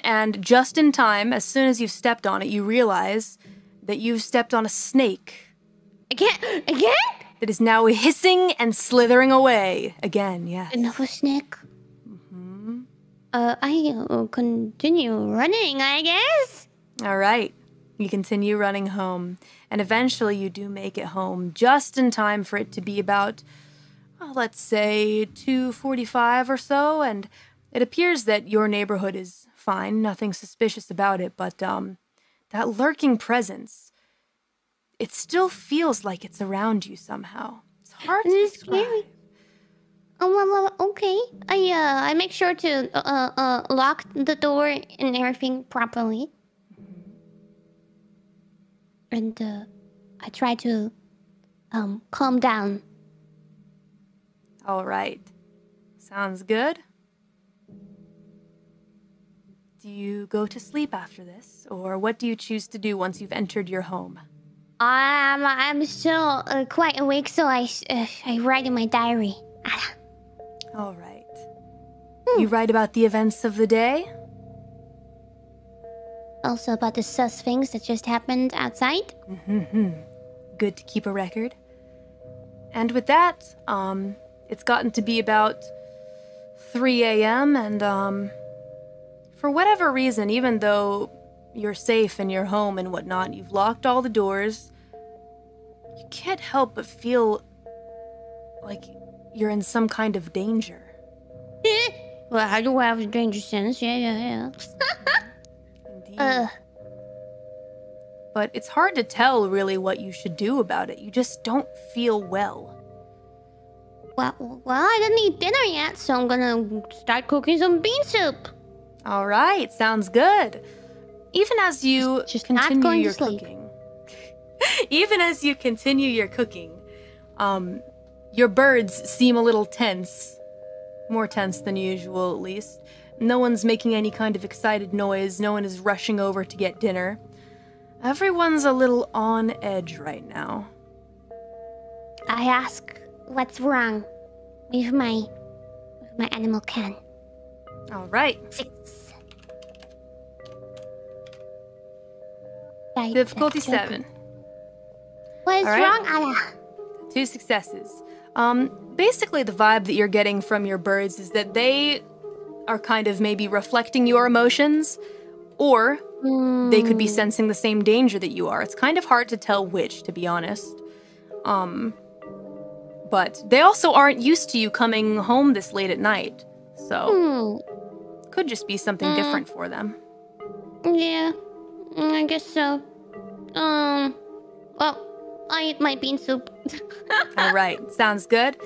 and just in time, as soon as you've stepped on it, you realize that you've stepped on a snake. Again? That is now hissing and slithering away. Again, yes. Another snake? I continue running, I guess. All right. You continue running home, and eventually you do make it home just in time for it to be about, let's say, 2:45 or so, and it appears that your neighborhood is fine, nothing suspicious about it, but that lurking presence, it still feels like it's around you somehow. It's hard to describe. Scary. Oh, well, okay. I make sure to lock the door and everything properly. And I try to calm down. All right. Sounds good. Do you go to sleep after this, or what do you choose to do once you've entered your home? I'm still quite awake, so I write in my diary. All right. You write about the events of the day? Also about the sus things that just happened outside. Good to keep a record. And with that, it's gotten to be about 3 a.m. and for whatever reason, even though you're safe in your home and whatnot, you've locked all the doors, you can't help but feel like you're in some kind of danger. Well, I do have a danger sense. Yeah. Indeed. But it's hard to tell really what you should do about it. You just don't feel well. Well, I didn't eat dinner yet, so I'm gonna start cooking some bean soup. All right, sounds good. Even as you continue your cooking, your birds seem a little tense. More tense than usual, at least. No one's making any kind of excited noise. No one is rushing over to get dinner. Everyone's a little on edge right now. I ask, what's wrong with my animal can? All right. 6. Difficulty 7. What is wrong, Anna? 2 successes. Basically the vibe that you're getting from your birds is that they are kind of maybe reflecting your emotions, or they could be sensing the same danger that you are. It's kind of hard to tell which, to be honest. But they also aren't used to you coming home this late at night, so could just be something different for them. Yeah, I guess so. Well, I eat my bean soup. All right, sounds good.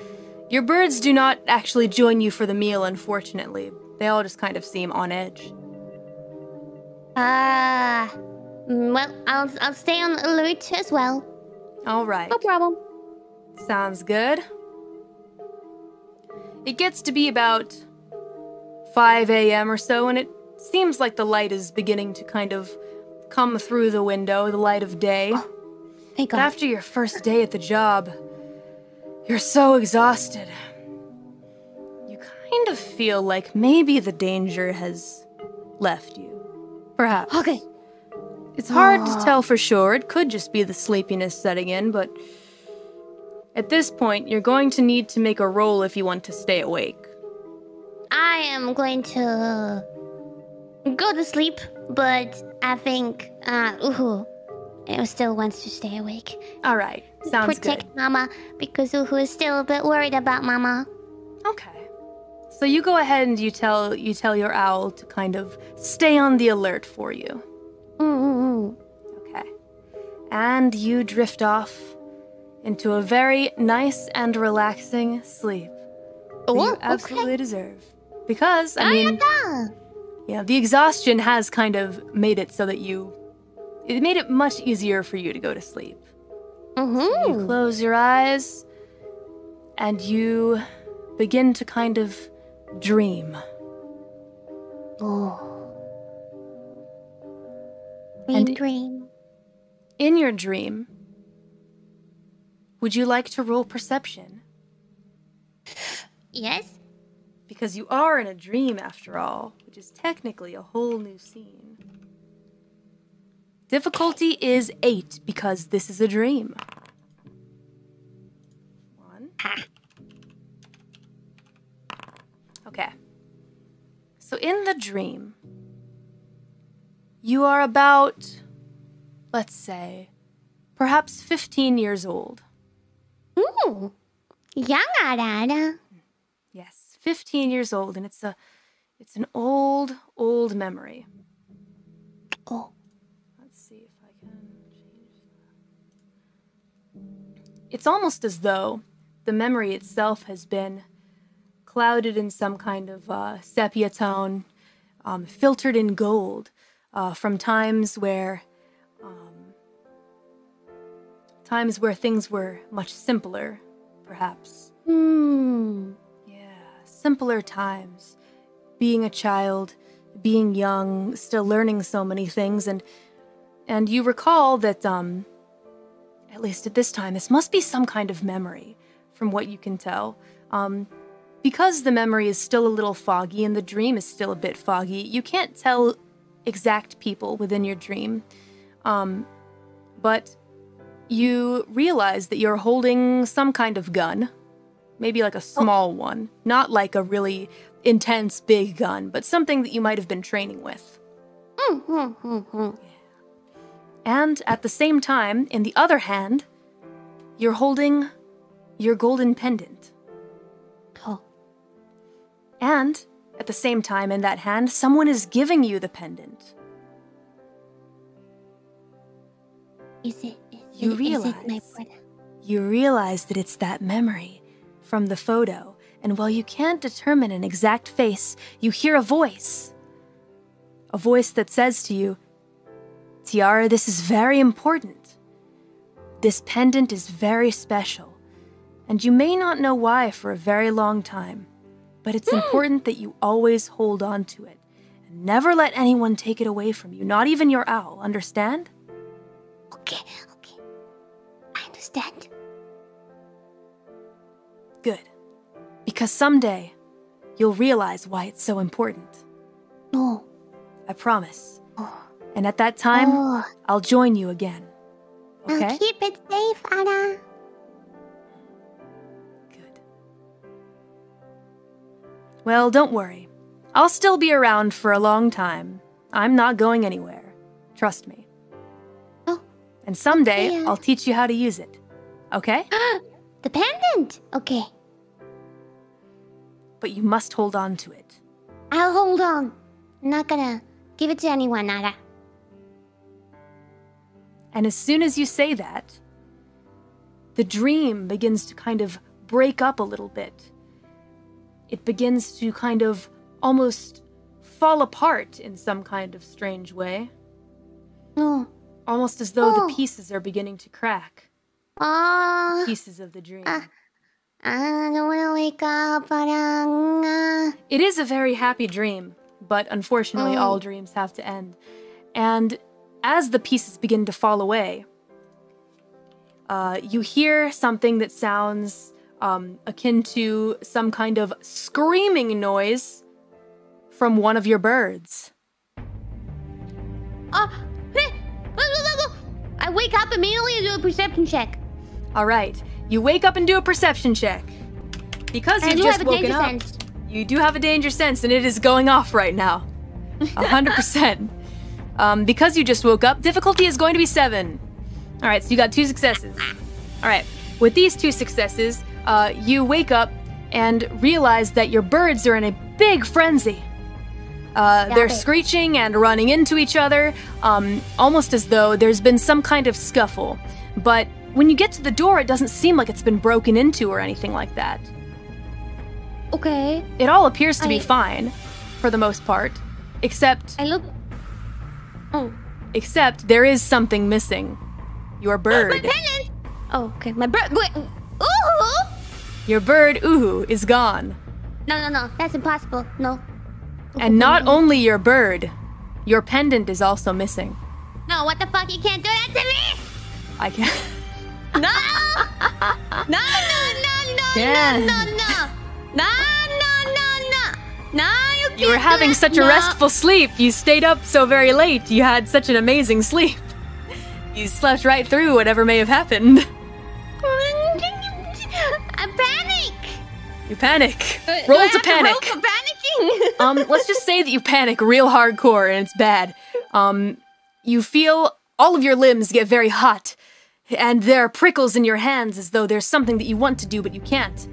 Your birds do not actually join you for the meal, unfortunately. They all just kind of seem on edge. Well, I'll stay on alert as well. All right. No problem. Sounds good. It gets to be about 5 a.m. or so, and it seems like the light is beginning to kind of come through the window, the light of day. Oh, thank God. But after your first day at the job, you're so exhausted. You kind of feel like maybe the danger has left you. Perhaps. Okay. It's hard to tell for sure. It could just be the sleepiness setting in, but at this point, you're going to need to make a roll if you want to stay awake. I am going to go to sleep, but I think it still wants to stay awake. All right, sounds Protect good. Mama, because Uhu is still a bit worried about Mama. Okay. So you go ahead and you tell your owl to kind of stay on the alert for you. Okay. And you drift off into a very nice and relaxing sleep that you absolutely deserve. Because, I mean, the exhaustion has kind of made it so that it made it much easier for you to go to sleep. So you close your eyes and you begin to kind of dream. Dream. In your dream, would you like to roll perception? Yes? because you are in a dream after all, which is technically a whole new scene. Difficulty is 8 because this is a dream. 1. Okay. So in the dream, you are about, let's say, perhaps 15 years old. Ooh, young. Yes, 15 years old, and it's an old memory. Oh. Let's see if I can change that. It's almost as though the memory itself has been clouded in some kind of sepia tone, filtered in gold, from times where things were much simpler, perhaps. Yeah, simpler times. Being a child, being young, still learning so many things, and you recall that, at least at this time, this must be some kind of memory, from what you can tell. Because the memory is still a little foggy and the dream is still a bit foggy, you can't tell exact people within your dream. But you realize that you're holding some kind of gun, maybe like a small one, not like a really intense big gun, but something that you might have been training with. Yeah. And at the same time, in the other hand, you're holding your golden pendant. And at the same time, in that hand, someone is giving you the pendant. You realize that it's that memory from the photo, and while you can't determine an exact face, you hear a voice that says to you, Tiara, this is very important. This pendant is very special, and you may not know why for a very long time, but it's important that you always hold on to it, and never let anyone take it away from you, not even your owl, understand? Okay. I understand. Good. Because someday, you'll realize why it's so important. No. I promise. And at that time, I'll join you again. Okay? I'll keep it safe, Anna. Good. Well, don't worry. I'll still be around for a long time. I'm not going anywhere. Trust me. And someday, I'll teach you how to use it. Okay? The pendant! Okay. But you must hold on to it. I'll hold on. I'm not gonna give it to anyone, Nara. And as soon as you say that, the dream begins to kind of break up a little bit. It begins to kind of almost fall apart in some kind of strange way. Almost as though the pieces are beginning to crack. Pieces of the dream. I don't wanna wake up, It is a very happy dream, but unfortunately all dreams have to end. And as the pieces begin to fall away, you hear something that sounds akin to some kind of screaming noise from one of your birds. I wake up immediately and do a perception check. All right, you wake up and do a perception check. Because you've just woken up, you do have a danger sense, and it is going off right now. 100%. Because you just woke up, difficulty is going to be 7. All right, so you got 2 successes. All right, with these 2 successes, you wake up and realize that your birds are in a big frenzy. They're screeching and running into each other, almost as though there's been some kind of scuffle. But when you get to the door, it doesn't seem like it's been broken into or anything like that. Okay. It all appears to be fine, for the most part, except... Except there is something missing. Your bird. My pendant! Oh, okay. My bird... Wait. Ooh! Your bird, Uhu, is gone. No. That's impossible. No. And not only your bird, your pendant is also missing. No, what the fuck? You can't do that to me! I can't. No! No! Yeah. No! No, you were having such a restful sleep. You stayed up so very late. You had such an amazing sleep. You slept right through whatever may have happened. I panic. You panic. Roll to panic. Roll for panicking? Let's just say that you panic real hardcore and it's bad. You feel all of your limbs get very hot, and there are prickles in your hands as though there's something that you want to do but you can't.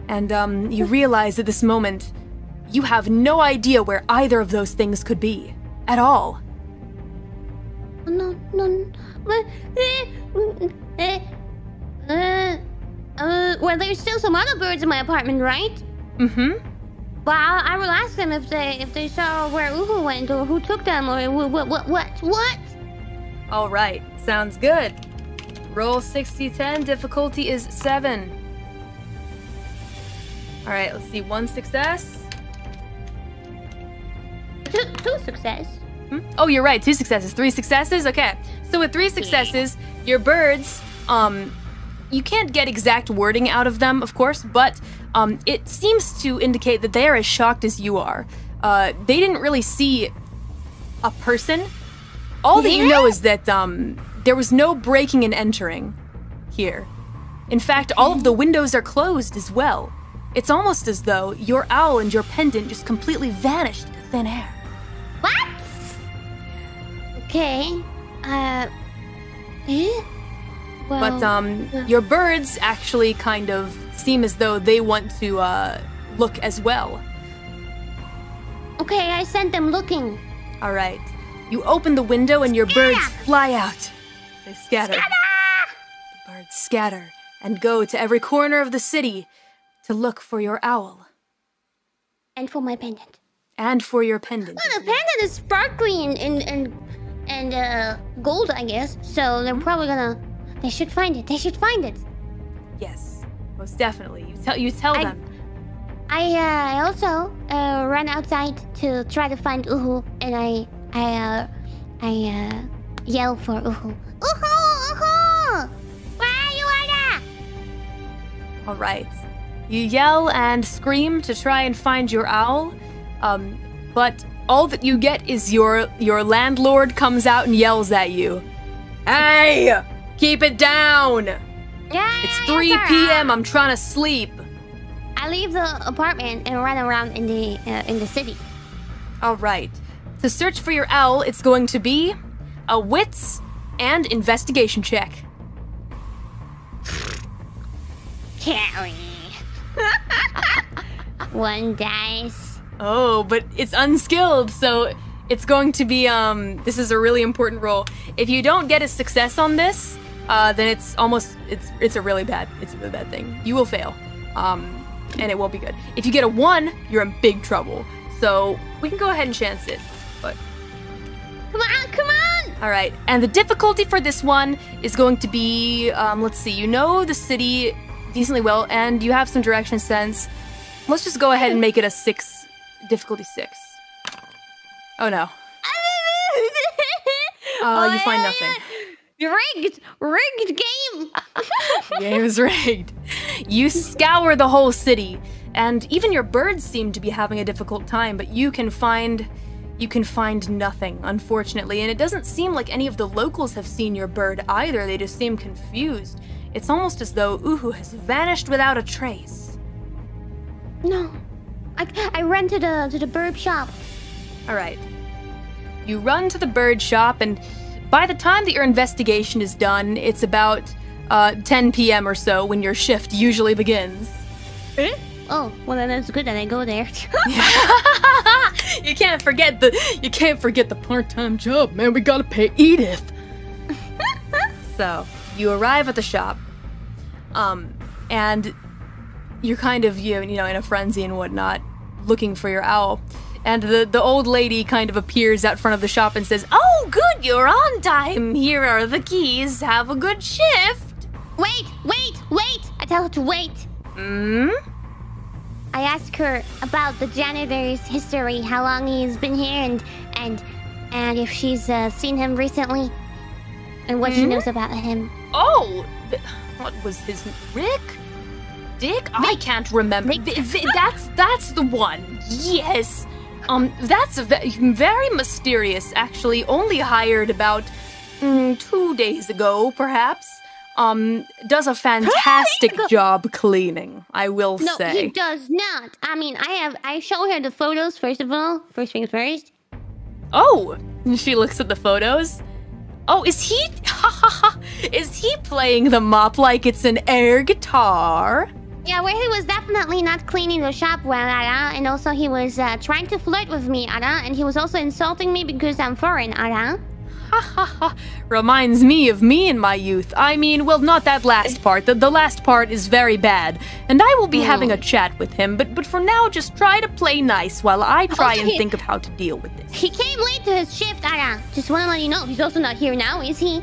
And you realize at this moment, you have no idea where either of those things could be. At all. No. Well, there's still some other birds in my apartment, right? Mm-hmm. Well, I will ask them if they saw where Uhu went or who took them or what? All right, sounds good. Roll 60-10, difficulty is 7. All right, let's see, 1 success. Two success. Oh, you're right, 2 successes, 3 successes, okay. So with 3 successes, your birds, you can't get exact wording out of them, of course, but it seems to indicate that they are as shocked as you are. They didn't really see a person. All that you know is that there was no breaking and entering here. In fact, all of the windows are closed as well. It's almost as though your owl and your pendant just completely vanished into thin air. What? Okay. Well, But your birds actually kind of seem as though they want to look as well. Okay, I sent them looking. All right. You open the window and your birds fly out. They scatter. The birds scatter and go to every corner of the city to look for your owl. And for my pendant. And for your pendant. Well, the pendant is sparkly and gold, I guess. So they're probably gonna. They should find it. They should find it. Yes, most definitely. You tell them. I also ran outside to try to find Uhu, and I yell for Uhu. Uhu! Where are you, Ada? All right. You yell and scream to try and find your owl, but all that you get is your landlord comes out and yells at you. Hey! Keep it down! Yeah, it's 3 p.m. I'm trying to sleep. I leave the apartment and run around in the city. All right. To search for your owl, it's going to be a wits and investigation check. Carry. 1 dice. Oh, but it's unskilled, so it's going to be this is a really important roll. If you don't get a success on this, then it's a really bad thing. You will fail. And it won't be good. If you get a 1, you're in big trouble. So we can go ahead and chance it. But come on! All right, and the difficulty for this one is going to be, let's see, you know the city decently well, and you have some direction sense. Let's just go ahead and make it a 6, difficulty 6. Oh no. You find nothing. Rigged game. Game is rigged. You scour the whole city, and even your birds seem to be having a difficult time, but you can find nothing, unfortunately, and it doesn't seem like any of the locals have seen your bird either. They just seem confused. It's almost as though Uhu has vanished without a trace. No. I ran to the bird shop. All right. You run to the bird shop, and by the time that your investigation is done, it's about 10 p.m. or so when your shift usually begins. Oh, well then that's good that I go there. You can't forget the part-time job, man. We gotta pay Edith. So you arrive at the shop, and you're kind of you know in a frenzy and whatnot, looking for your owl. And the old lady kind of appears out front of the shop and says, "Oh, good, you're on time. Here are the keys. Have a good shift." Wait! I tell her to wait. I ask her about the janitor's history, how long he's been here, and if she's seen him recently, and what she knows about him. Oh, what was his Rick? Dick? I can't remember. That's the one. Yes. That's very mysterious, actually. Only hired about 2 days ago, perhaps. Does a fantastic job cleaning, I will say. No, he does not. I mean, I show her the photos, first of all. First things first. Oh, she looks at the photos. Oh, is he playing the mop like it's an air guitar? Yeah, well, he was definitely not cleaning the shop well, Ara. And also he was trying to flirt with me, Ara. And he was also insulting me because I'm foreign, Ara. Ha ha ha. Reminds me of me in my youth. I mean, well, not that last part. The last part is very bad. And I will be having a chat with him. But for now, just try to play nice while I try and think of how to deal with this. He came late to his shift, Ara. Just want to let you know, he's also not here now, is he?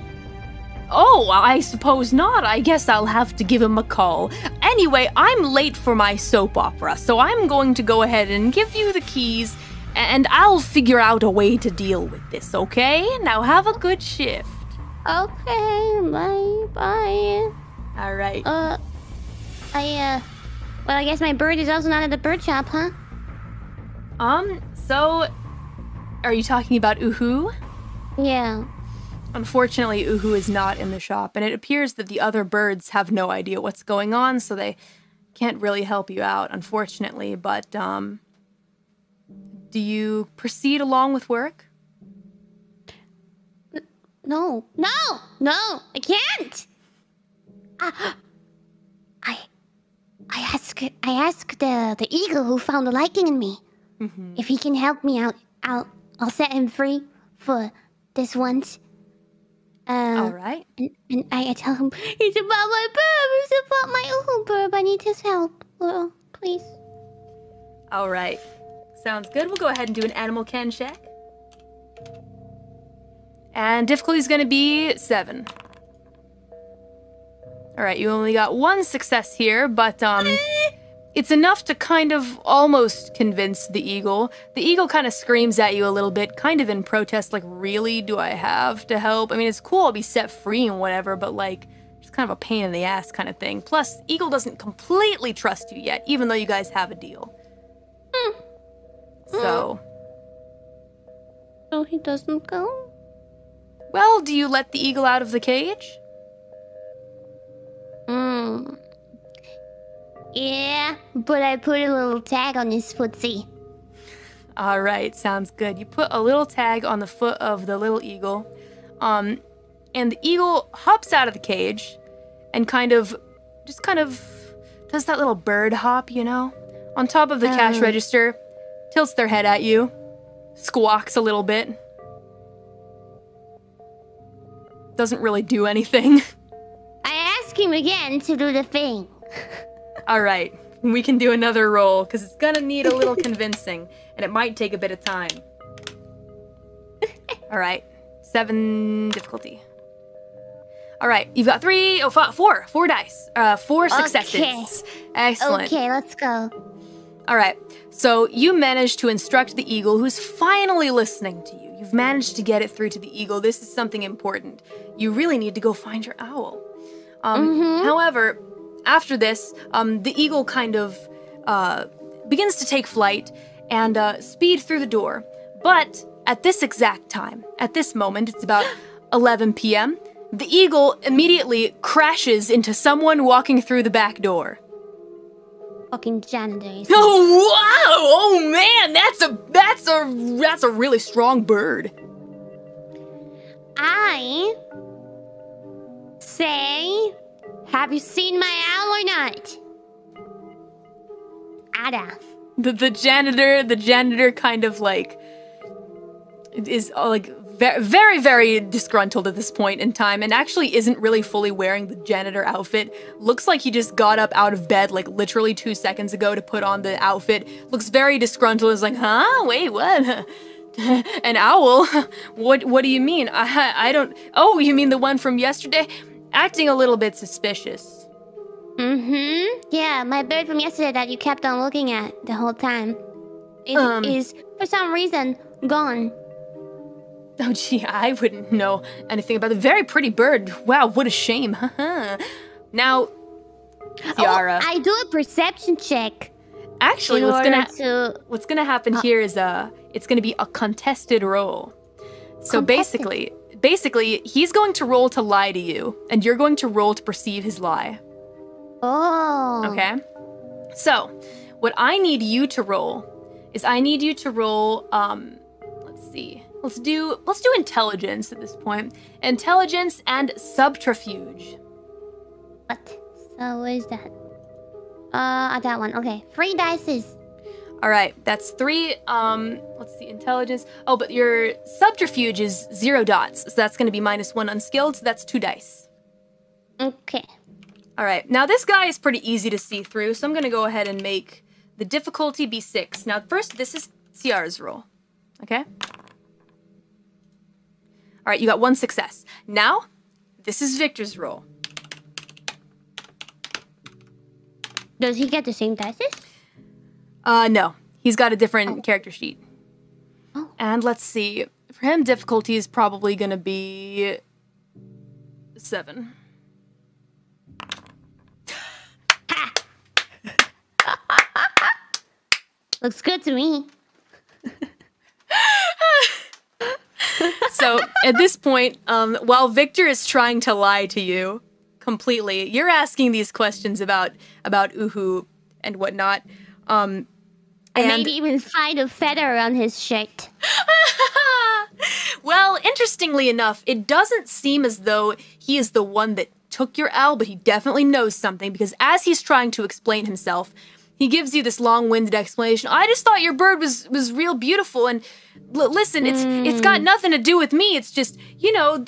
Oh, I suppose not. I guess I'll have to give him a call. Anyway, I'm late for my soap opera, so I'm going to go ahead and give you the keys, and I'll figure out a way to deal with this, okay? Now have a good shift. Okay, bye. All right. Well, I guess my bird is also not at the bird shop, huh? So, are you talking about Uhu? Yeah. Unfortunately, Uhu is not in the shop, and it appears that the other birds have no idea what's going on, so they can't really help you out, unfortunately. But, do you proceed along with work? No, I can't. I asked the eagle who found a liking in me if he can help me out. I'll set him free for this once. All right. And I tell him, it's about my burb, it's about my burb, I need his help. Please. All right. Sounds good. We'll go ahead and do an animal ken check. And difficulty is going to be 7. All right, you only got 1 success here, but it's enough to kind of almost convince the eagle. The eagle kind of screams at you a little bit, kind of in protest, like, really, do I have to help? I mean, it's cool I'll be set free and whatever, but, like, it's kind of a pain in the ass kind of thing. Plus, eagle doesn't completely trust you yet, even though you guys have a deal. So he doesn't go? Well, do you let the eagle out of the cage? Yeah, but I put a little tag on his footsie. All right, sounds good. You put a little tag on the foot of the little eagle, and the eagle hops out of the cage and kind of does that little bird hop, you know? On top of the cash register, tilts their head at you, squawks a little bit. Doesn't really do anything. I ask him again to do the thing. All right, we can do another roll, because it's gonna need a little convincing, and it might take a bit of time. All right, 7 difficulty. All right, you've got 4 dice, 4 successes. Okay. Excellent. Okay, let's go. All right, so you managed to instruct the eagle, who's finally listening to you. You've managed to get it through to the eagle. This is something important. You really need to go find your owl. However, after this, the eagle kind of begins to take flight and speed through the door. But at this exact time, at this moment, it's about 11 p.m., the eagle immediately crashes into someone walking through the back door. Fucking janitors. Oh wow! Oh man, that's a really strong bird. I say, have you seen my owl or not? Ada. The janitor kind of like is like very, very disgruntled at this point in time, and actually isn't really fully wearing the janitor outfit. Looks like he just got up out of bed like literally 2 seconds ago to put on the outfit. Looks very disgruntled. Is like, huh? Wait, what? An owl? What do you mean? I don't. Oh, you mean the one from yesterday? Acting a little bit suspicious. Yeah, my bird from yesterday that you kept on looking at the whole time. It is, for some reason, gone. Oh, gee, I wouldn't know anything about the very pretty bird. Wow, what a shame. Now, Tiara. Oh, I do a perception check. Actually, what's gonna happen here is it's gonna be a contested roll. So basically, he's going to roll to lie to you, and you're going to roll to perceive his lie. Oh. Okay. So, what I need you to roll is let's see. Let's do intelligence at this point. Intelligence and subterfuge. What? So what is that? That one. Okay. 3 dice. All right, that's 3. Let's see, intelligence. Oh, but your subterfuge is 0 dots, so that's going to be -1 unskilled. So that's 2 dice. Okay. All right. Now this guy is pretty easy to see through, so I'm going to go ahead and make the difficulty be 6. Now first, this is Tiara's roll. Okay. All right, you got 1 success. Now, this is Victor's roll. Does he get the same dice? No. He's got a different character sheet. Oh. And let's see. For him, difficulty is probably going to be 7. Looks good to me. So, at this point, while Victor is trying to lie to you completely, you're asking these questions about Uhu and whatnot. And maybe even find a feather on his shirt. Well, interestingly enough, it doesn't seem as though he is the one that took your owl, but he definitely knows something, because as he's trying to explain himself, he gives you this long-winded explanation. I just thought your bird was real beautiful, and listen, it's got nothing to do with me. It's just, you know,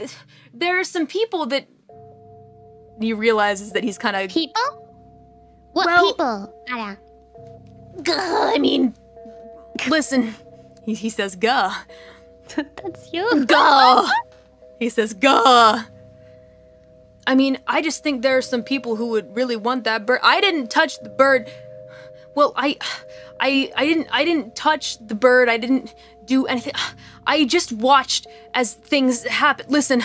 there are some people that... He realizes that he's kind of... People? What people? I mean, listen, he says, "Gah." That's you. Gah. He says, "Gah." I mean, I just think there are some people who would really want that bird. I didn't touch the bird. Well, I didn't touch the bird. I didn't do anything. I just watched as things happen. Listen,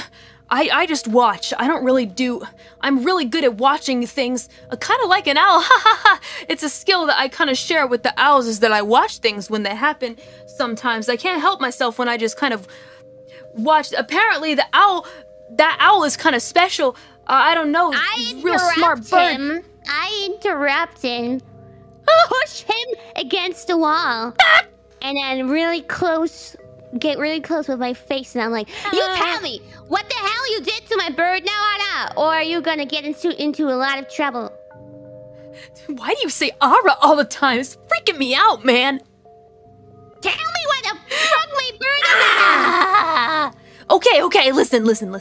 I just watch. I don't really do. I'm really good at watching things, kind of like an owl. It's a skill that I kind of share with the owls, is that I watch things when they happen sometimes. I can't help myself when I just kind of watch. Apparently, that owl is kind of special. I don't know. Real smart bird. I interrupt him. Push him against the wall. And then get really close with my face, and I'm like, you tell me what the hell you did to my bird now, Ara, or are you gonna get into a lot of trouble? Why do you say Ara all the time? It's freaking me out, man. Tell me what the fuck my bird is about. Okay, listen. I'm listening.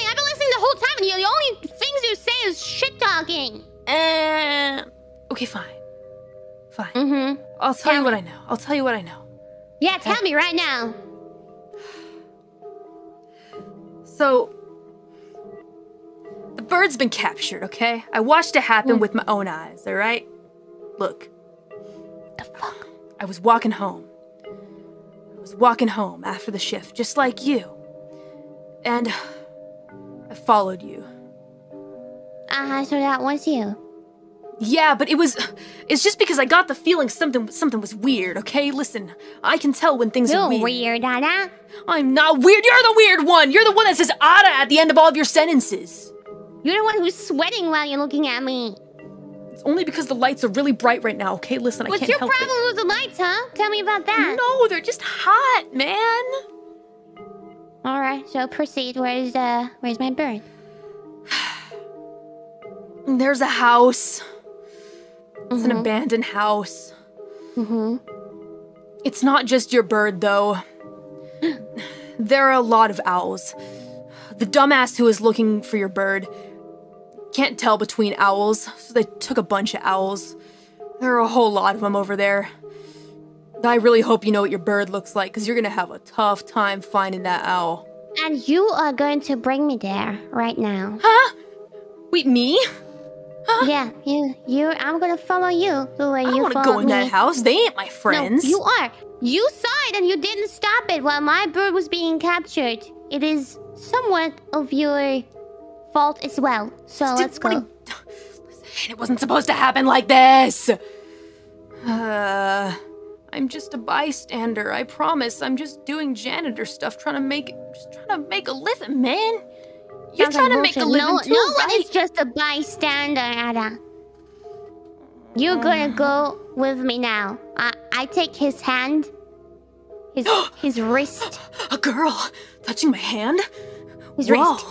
I've been listening the whole time, and the only things you say is shit talking. Okay, fine. Mm-hmm. I'll tell you what I know. Yeah, tell me right now. So, the bird's been captured, okay? I watched it happen with my own eyes, alright? Look. The fuck? I was walking home after the shift, just like you. And I followed you. So that was you. Yeah, but it's just because I got the feeling something was weird, okay? Listen, I can tell when things are weird. You're weird, Ada. I'm not weird, you're the weird one! You're the one that says Ada at the end of all of your sentences. You're the one who's sweating while you're looking at me. It's only because the lights are really bright right now, okay? Listen, I can't help it. What's your problem with the lights, huh? Tell me about that. No, they're just hot, man. Alright, so proceed. Where's my bird? There's a house. It's an abandoned house. Mm-hmm. It's not just your bird, though. There are a lot of owls. The dumbass who was looking for your bird can't tell between owls, so they took a bunch of owls. There are a whole lot of them over there. I really hope you know what your bird looks like, because you're gonna have a tough time finding that owl. And you are going to bring me there right now. Huh? Wait, me? Huh? Yeah, you. I'm gonna follow you the way you followed me. I don't want to go in that house. They ain't my friends. No, you are. You saw it and you didn't stop it while my bird was being captured. It is somewhat of your fault as well. So let's go. Listen, it wasn't supposed to happen like this. I'm just a bystander. I promise. I'm just doing janitor stuff, trying to make a living, man. You're trying to make a living too, no right? one is just a bystander, Ara. You're gonna go with me now. I take his hand. His wrist. A girl touching my hand? His Whoa. wrist.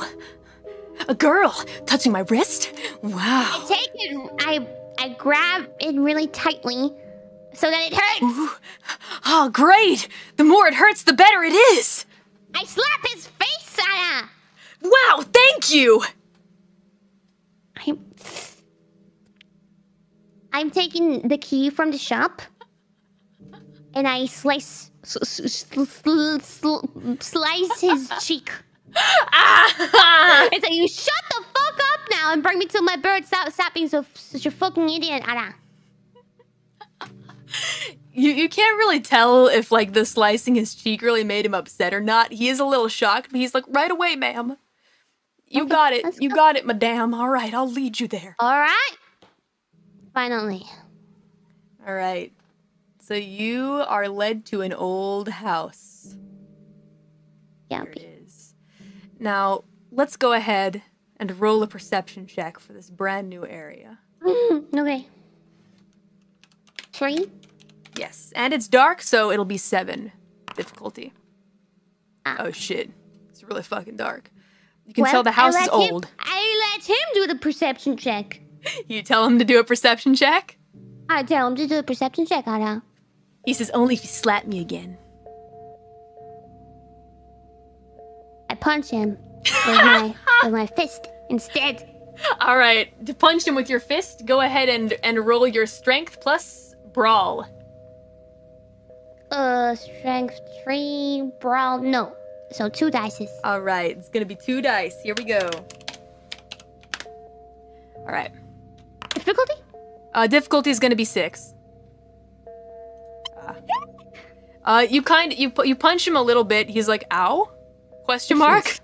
A girl touching my wrist? Wow. I take it. I grab it really tightly so that it hurts. Ooh. Oh, great! The more it hurts, the better it is! I slap his face, Ara. Wow, thank you! I'm taking the key from the shop, and I slice his cheek. And say, you shut the fuck up now and bring me to my bird. Stop being such a fucking idiot, Ara. You can't really tell if, like, the slicing his cheek really made him upset or not. He is a little shocked, but he's like, right away, ma'am. You got it. You got it, madame. All right, I'll lead you there. All right. Finally. All right. So you are led to an old house. Yeah. Here it is. Now, let's go ahead and roll a perception check for this brand new area. Okay. 3? Yes, and it's dark, so it'll be 7 difficulty. Oh shit, it's really fucking dark. You can tell the house is old. I let him do the perception check. You tell him to do a perception check? I tell him to do a perception check, Ara. He says, only if you slap me again. I punch him with my fist instead. All right, to punch him with your fist, go ahead and roll your strength plus brawl. Strength 3, brawl, no. So 2 dices. All right, it's gonna be 2 dice. Here we go. All right. Difficulty? Difficulty is gonna be 6. You punch him a little bit. He's like, ow? Question mark?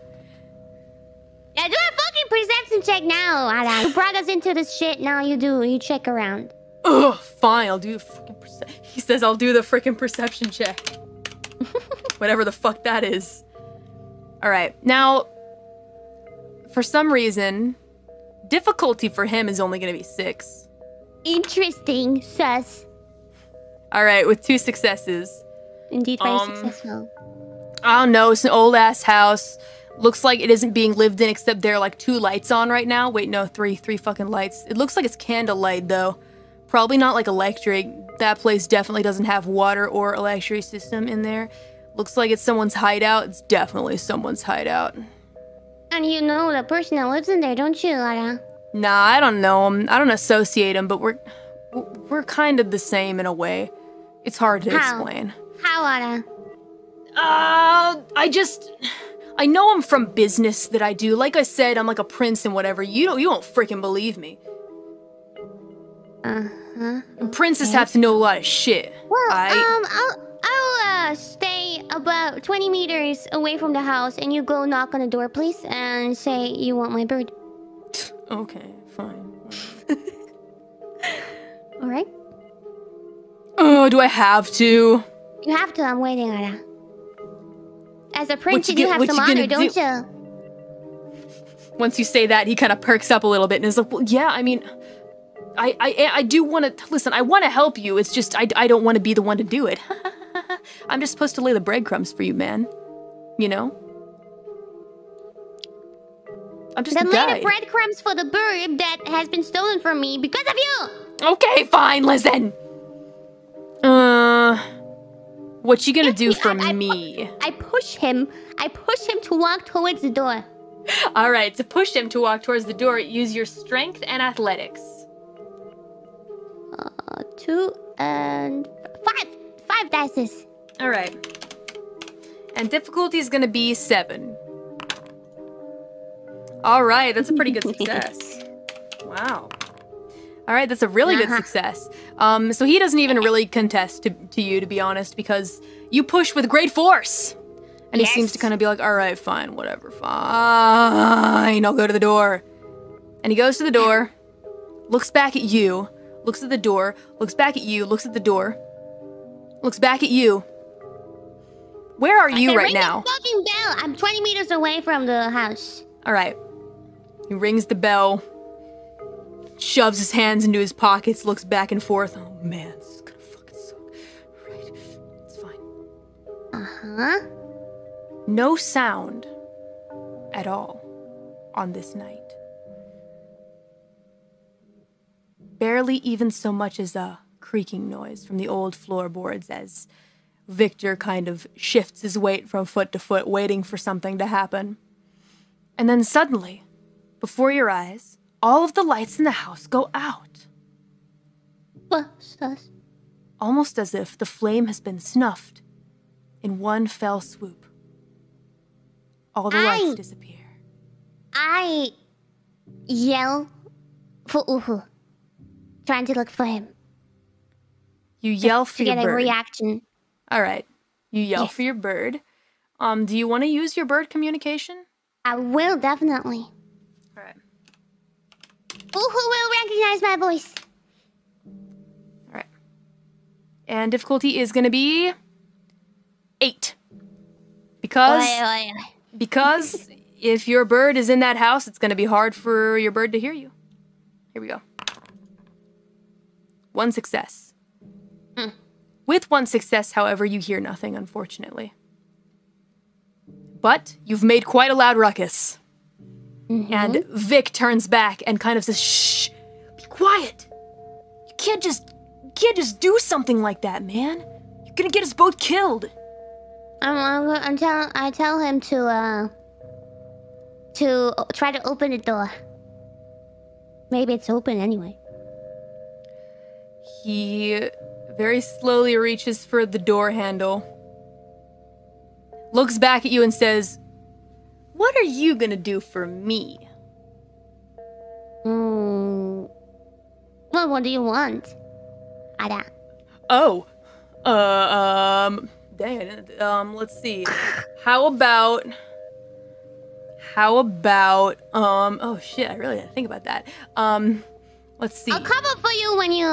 Yeah, do a fucking perception check now, Ara. You brought us into this shit, now you check around. Ugh, fine, I'll do the freaking He says I'll do the freaking perception check. Whatever the fuck that is. Alright, now, for some reason, difficulty for him is only gonna be 6. Interesting, sus. Alright, with 2 successes. Indeed, very successful. I don't know, it's an old-ass house. Looks like it isn't being lived in, except there are like 2 lights on right now. Wait, no, 3 fucking lights. It looks like it's candlelight, though. Probably not like electric. That place definitely doesn't have water or electricity system in there. Looks like it's someone's hideout. It's definitely someone's hideout. And you know the person that lives in there, don't you, Ara? Nah, I don't know him. I don't associate him, but we're kind of the same in a way. It's hard to explain. How, Ara? I know him from business that I do. Like I said, I'm like a prince and whatever. You don't freaking believe me. Princes have to know a lot of shit. Well, I'll stay about 20 meters away from the house, and you go knock on the door, please, and say you want my bird. Okay, fine. All right. Oh, do I have to? You have to. I'm waiting, Ara. As a prince, you have some honor, don't you? Once you say that, he kind of perks up a little bit and is like, well, yeah, I mean, I do want to, listen, I want to help you. It's just, I don't want to be the one to do it. I'm just supposed to lay the breadcrumbs for you, man. You know? I'm just a guy. Lay the breadcrumbs for the bird that has been stolen from me because of you! Okay, fine, listen. What you gonna do for me? I push him to walk towards the door. Alright, to push him to walk towards the door, use your strength and athletics. 2 and 5 dices. Alright. And difficulty is gonna be 7. Alright, that's a pretty good success. Wow. Alright, that's a really good success. So he doesn't even really contest to you, to be honest, because you push with great force. And he seems to kind of be like, all right, fine, whatever, fine. I'll go to the door. And he goes to the door, looks back at you, looks at the door, looks back at you, looks at the door, looks back at you. Where are you right now? Ring the fucking bell. I'm 20 meters away from the house. All right. He rings the bell, shoves his hands into his pockets, looks back and forth. Oh, man, this is gonna fucking suck. Right, it's fine. Uh-huh. No sound at all on this night. Barely even so much as a creaking noise from the old floorboards as Victor kind of shifts his weight from foot to foot, waiting for something to happen. And then suddenly, before your eyes, all of the lights in the house go out. Almost as if the flame has been snuffed in one fell swoop. All the lights disappear. I yell for Uhu, trying to look for him. You yell for your bird. To get a reaction. All right. You yell for your bird. Do you want to use your bird communication? I will, definitely. All right. Uhu will recognize my voice. All right. And difficulty is going to be 8. Because if your bird is in that house, it's going to be hard for your bird to hear you. Here we go. 1 success. With 1 success, however, you hear nothing, unfortunately. But you've made quite a loud ruckus. And Vic turns back and kind of says, "Shh, be quiet. You can't just do something like that, man. You're gonna get us both killed." I tell him to try to open the door. Maybe it's open anyway. He very slowly reaches for the door handle, looks back at you and says, "What are you gonna do for me?" Well, what do you want? Ada. Oh. Dang it. Let's see. How about, oh shit, I really didn't think about that. Let's see. I'll cover for you when you,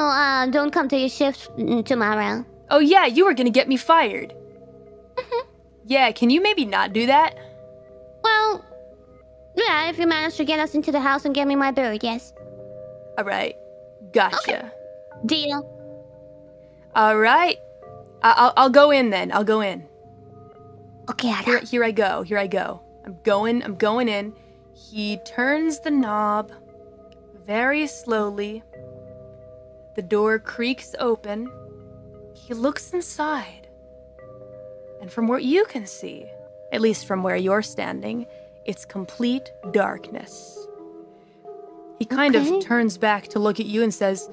don't come to your shift tomorrow. Oh yeah, you were gonna get me fired. Yeah, can you maybe not do that? Well, yeah, if you manage to get us into the house and get me my bird, yes. Alright. Gotcha. Okay. Deal. Alright. I'll go in then. I'll go in. Okay, Ada. Here I go. I'm going in. He turns the knob very slowly. The door creaks open. He looks inside. And from what you can see, at least from where you're standing, it's complete darkness. He kind of turns back to look at you and says,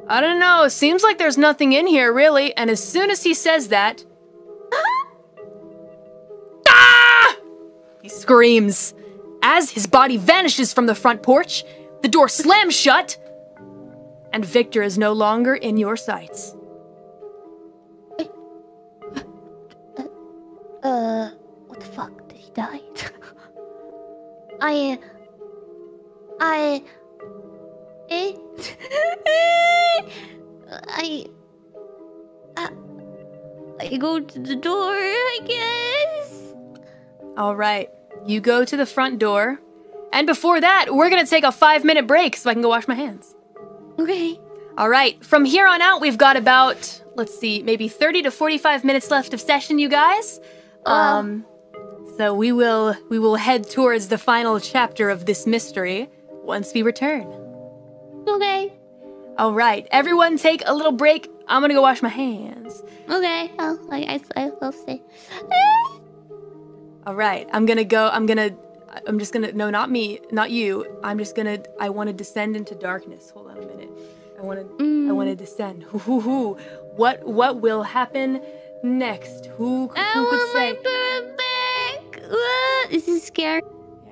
"I don't know, it seems like there's nothing in here, really." And as soon as he says that, ah! He screams. As his body vanishes from the front porch, the door slams shut, and Victor is no longer in your sights. What the fuck? Did he die? I go to the door, I guess. All right, you go to the front door, and before that, we're gonna take a 5-minute break so I can go wash my hands. Okay. All right, from here on out, we've got about, let's see, maybe 30 to 45 minutes left of session, you guys. So we will head towards the final chapter of this mystery once we return. Okay. All right, everyone take a little break. I'm gonna go wash my hands. Okay. I'll stay. All right, no, not me, not you. I want to descend into darkness. Hold on a minute. I want to descend. What will happen next? Who could say? My bird back. This is scary.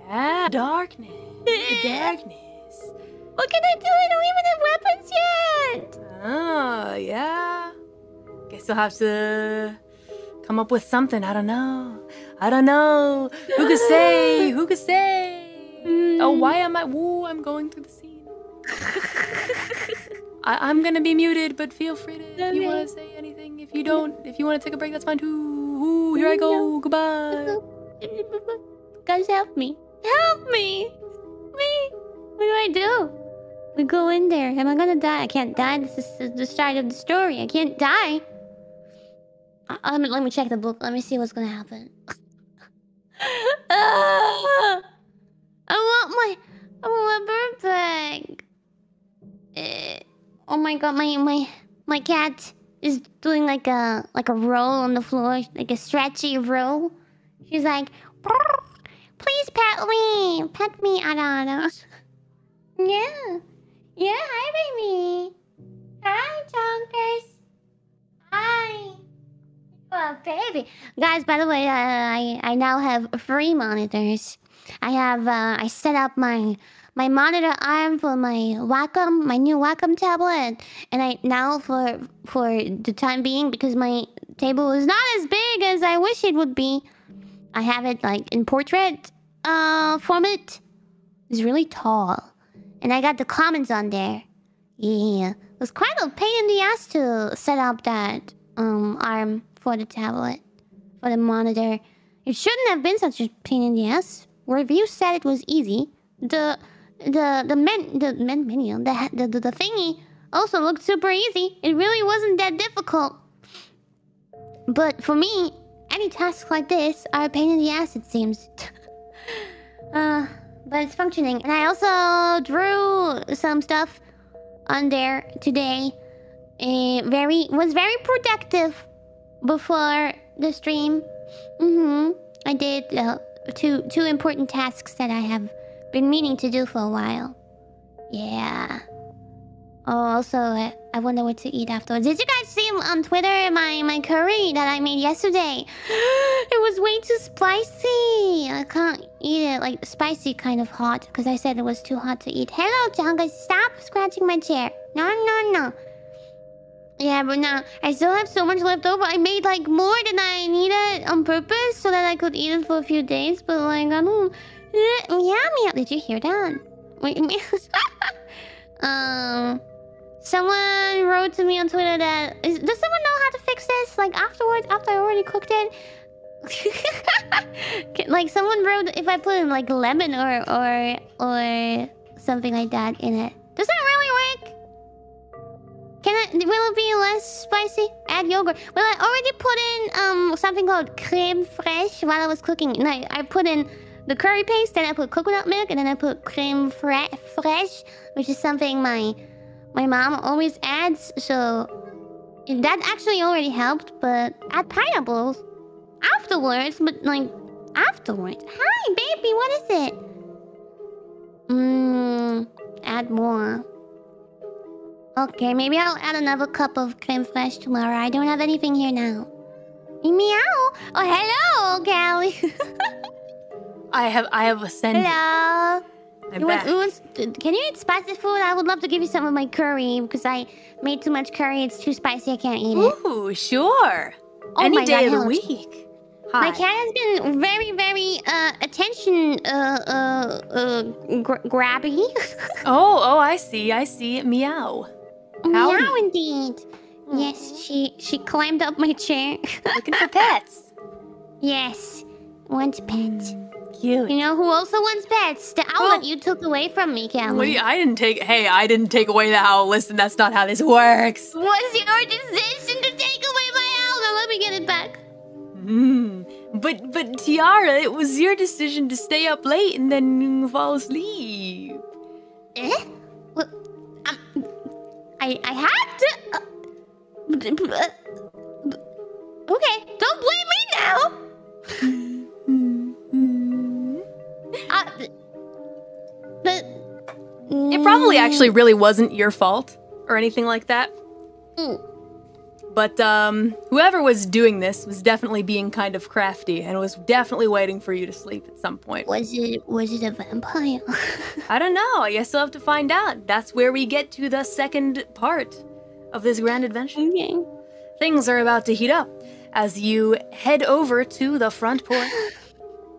Yeah, darkness. The darkness. What can I do? I don't even have weapons yet. Oh, yeah. Guess I'll have to Come up with something. I don't know. Who could say? Oh, why am I? Woo, I'm going through the scene. I'm gonna be muted, but feel free to if you want to say anything. If you want to take a break, that's fine too. Ooh, here I go. Goodbye. Guys, help me. Me. What do I do? We go in there. Am I gonna die? I can't die. This is the start of the story. I can't die. Let me check the book. Let me see what's gonna happen. I want my bird bag. Oh my god, my cat is doing like a roll on the floor, like a stretchy roll. She's like, please pet me, Anna. Yeah, hi baby. Hi, Chonkers. Hi. Oh, baby. Guys, by the way, I now have free monitors. I set up my monitor arm for my new Wacom tablet, and I now for the time being, because my table is not as big as I wish it would be, I have it like in portrait format. It's really tall, and I got the comments on there. Yeah, it was quite a pain in the ass to set up that arm for the tablet, for the monitor. It shouldn't have been such a pain in the ass. Reviews said it was easy. The menu, the thingy also looked super easy. It really wasn't that difficult. But for me, any tasks like this are a pain in the ass, it seems. But it's functioning. And I also drew some stuff on there today. Was very productive before the stream. I did two important tasks that I have been meaning to do for a while. Yeah. Oh, also, I wonder what to eat afterwards. Did you guys see on Twitter my curry that I made yesterday? It was way too spicy. I can't eat it, like spicy kind of hot, because I said it was too hot to eat. Hello, Jonga, stop scratching my chair. No. Yeah, but now I still have so much left over. I made like more than I needed on purpose so that I could eat it for a few days. But like, I don't... Meow. Did you hear that? Wait, someone wrote to me on Twitter that... does someone know how to fix this? Like afterwards, after I already cooked it? Like someone wrote if I put in like lemon or something like that in it. Does that really work? Will it be less spicy? Add yogurt. Well, I already put in something called crème fraîche while I was cooking. And I put in the curry paste, then I put coconut milk, and then I put crème fraîche, which is something my mom always adds. So that actually already helped. But add pineapples afterwards. But like afterwards. Hi, baby. What is it? Add more. Okay, maybe I'll add another cup of crème fraîche tomorrow. I don't have anything here now. Meow. Oh, hello, Callie. I have ascended. Hello. I'm back. Can you eat spicy food? I would love to give you some of my curry because I made too much curry. It's too spicy. I can't eat it. Ooh, sure. Oh Any my day God, of the week. Hi. My cat has been very, very attention grabby. Oh, I see. Meow. Howdy. Meow indeed. Yes, she climbed up my chair. Looking for pets. Yes, wants pets. Cute. You know who also wants pets? The owl that you took away from me, Callie. I didn't take away the owl. Listen, that's not how this works. Was your decision to take away my owl? Now let me get it back. But Tiara, it was your decision to stay up late and then fall asleep. Well, I had to... okay, don't blame me now! It probably actually really wasn't your fault or anything like that. But whoever was doing this was definitely being kind of crafty and was definitely waiting for you to sleep at some point. Was it a vampire? I don't know. I guess I'll have to find out. That's where we get to the second part of this grand adventure. Okay. Things are about to heat up. as you head over to the front porch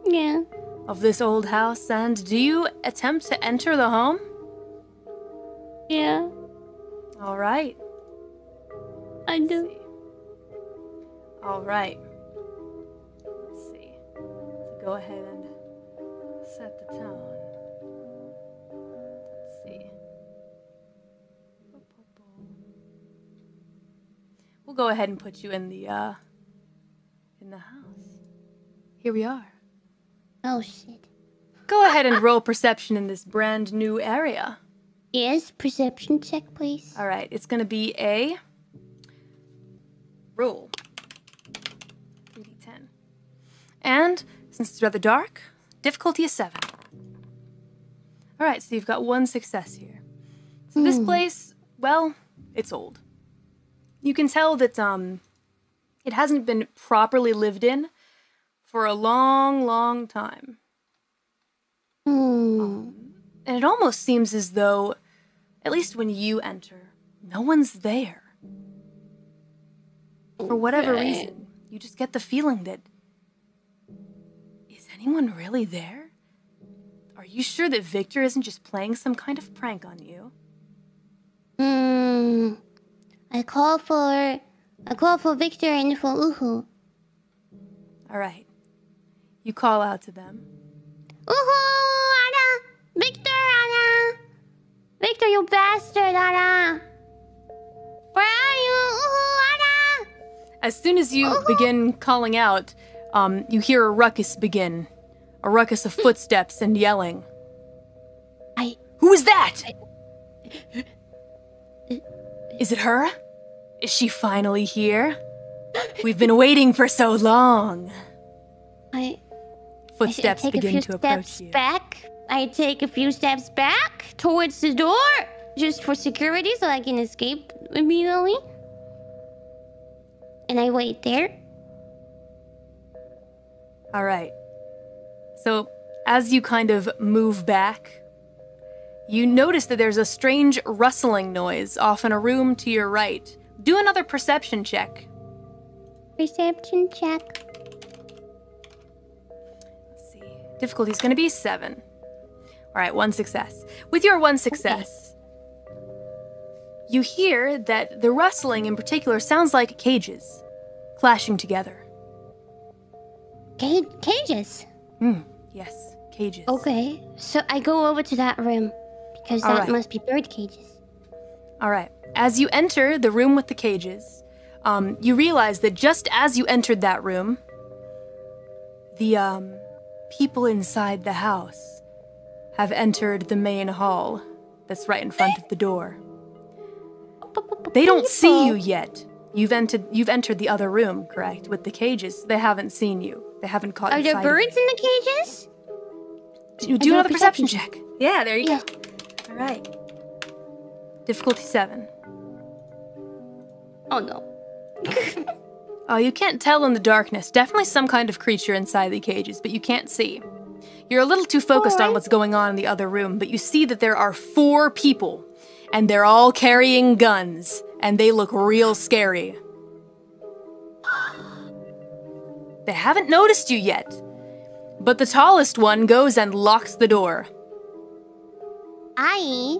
Yeah. of this old house. And do you attempt to enter the home? Yeah. All right. I do. All right. Let's see. So go ahead and set the tone. Let's see. We'll go ahead and put you in the house. Here we are. Oh shit. Go ahead and roll perception in this brand new area. Yes, perception check, please. All right, it's gonna be a roll. 3d10. And since it's rather dark, difficulty is 7. All right, so you've got 1 success here. So this place, well, it's old. You can tell that it hasn't been properly lived in for a long, long time. And it almost seems as though, at least when you enter, no one's there. For whatever reason, you just get the feeling that, is anyone really there? Are you sure that Victor isn't just playing some kind of prank on you? I call for Victor and for Uhu. All right. You call out to them. Uhu, Anna! Victor, Anna! Victor, you bastard, Anna! Where are you? Uhu, Anna! As soon as you begin calling out, you hear a ruckus begin. A ruckus of footsteps and yelling. Who is that? Is it her? Is she finally here? We've been waiting for so long. Footsteps begin to approach you. I take a few steps back towards the door, just for security, so I can escape immediately. And I wait there. All right. So, as you kind of move back, you notice that there's a strange rustling noise off in a room to your right. Do another perception check. Perception check. Let's see. Difficulty is going to be 7. All right, 1 success. With your 1 success, you hear that the rustling in particular sounds like cages clashing together. Cages? Yes, cages. Okay, so I go over to that room, because that must be bird cages. All right. As you enter the room with the cages, you realize that just as you entered that room, the people inside the house have entered the main hall that's right in front of the door. They don't see you yet. You've entered the other room, correct? With the cages. They haven't seen you. They haven't caught you. Are there birds in the cages? Do another perception check. Yeah, there you go. All right. Difficulty 7. Oh no. Oh, you can't tell in the darkness. Definitely some kind of creature inside the cages, but you can't see. You're a little too focused on what's going on in the other room, but you see that there are 4 people, and they're all carrying guns, and they look real scary. They haven't noticed you yet, but the tallest one goes and locks the door. I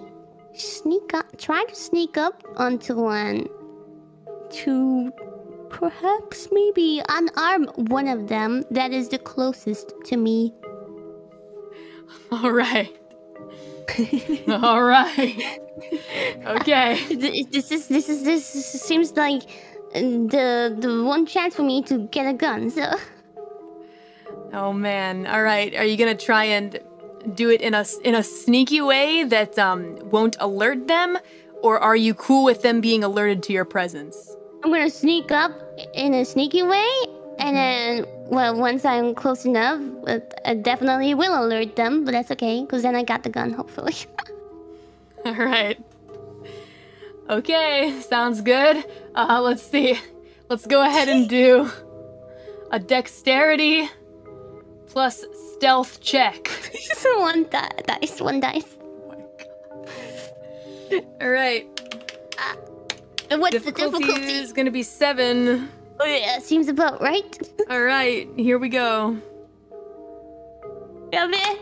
try to sneak up onto one to perhaps maybe unarm one of them that is the closest to me. All right. All right. Okay. This seems like the one chance for me to get a gun. So. Oh man. All right. Are you gonna try and do it in a sneaky way that won't alert them, or are you cool with them being alerted to your presence? I'm gonna sneak up in a sneaky way, and then, well, once I'm close enough, I definitely will alert them, but that's okay, because then I got the gun, hopefully. Alright. Okay, sounds good. Let's see. Let's go ahead and do a dexterity plus stealth check. One dice. Oh my god. Alright. What's the difficulty? Is gonna be 7. Oh yeah, seems about right. All right, here we go. Yeah, man.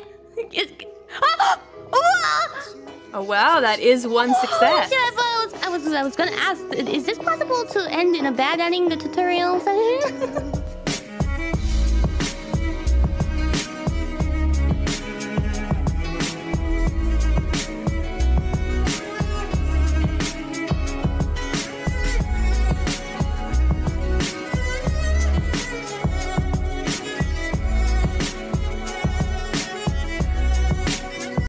Oh wow, that is one success. Yeah, but I was gonna ask, is this possible to end in a bad ending, the tutorial session?